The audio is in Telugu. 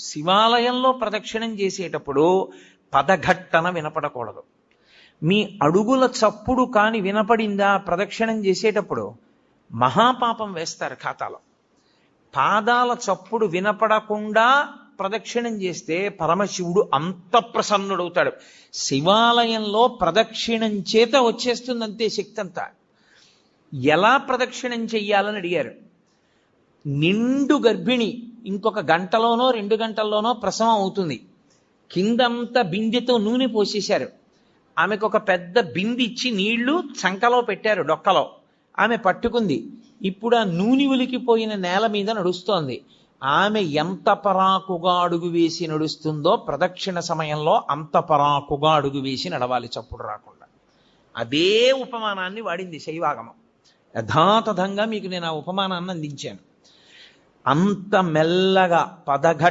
శివాలయంలో ప్రదక్షిణం చేసేటప్పుడు పదఘట్టన వినపడకూడదు. మీ అడుగుల చప్పుడు కాని వినపడిందా ప్రదక్షిణం చేసేటప్పుడు మహాపాపం వేస్తారు ఖాతాలో. పాదాల చప్పుడు వినపడకుండా ప్రదక్షిణం చేస్తే పరమశివుడు అంత ప్రసన్నుడవుతాడు. శివాలయంలో ప్రదక్షిణం చేత వచ్చేస్తుందంతే శక్తి అంతా. ఎలా ప్రదక్షిణం చెయ్యాలని అడిగారు. నిండు గర్భిణి ఇంకొక గంటలోనో 2 గంటల్లోనో ప్రసవం అవుతుంది. కిందంతా బిందెతో నూనె పోసేశారు. ఆమెకు ఒక పెద్ద బింది ఇచ్చి నీళ్లు చంకలో పెట్టారు, డొక్కలో. ఆమె పట్టుకుంది. ఇప్పుడు ఆ నూనె ఉలికిపోయిన నేల మీద నడుస్తోంది. ఆమె ఎంత పరాకుగా అడుగు వేసి నడుస్తుందో ప్రదక్షిణ సమయంలో అంత పరాకుగా అడుగు వేసి నడవాలి, చప్పుడు రాకుండా. అదే ఉపమానాన్ని వాడింది శైవాగమం. యథాతథంగా మీకు నేను ఆ ఉపమానాన్ని అందించాను. అంత మెల్లగా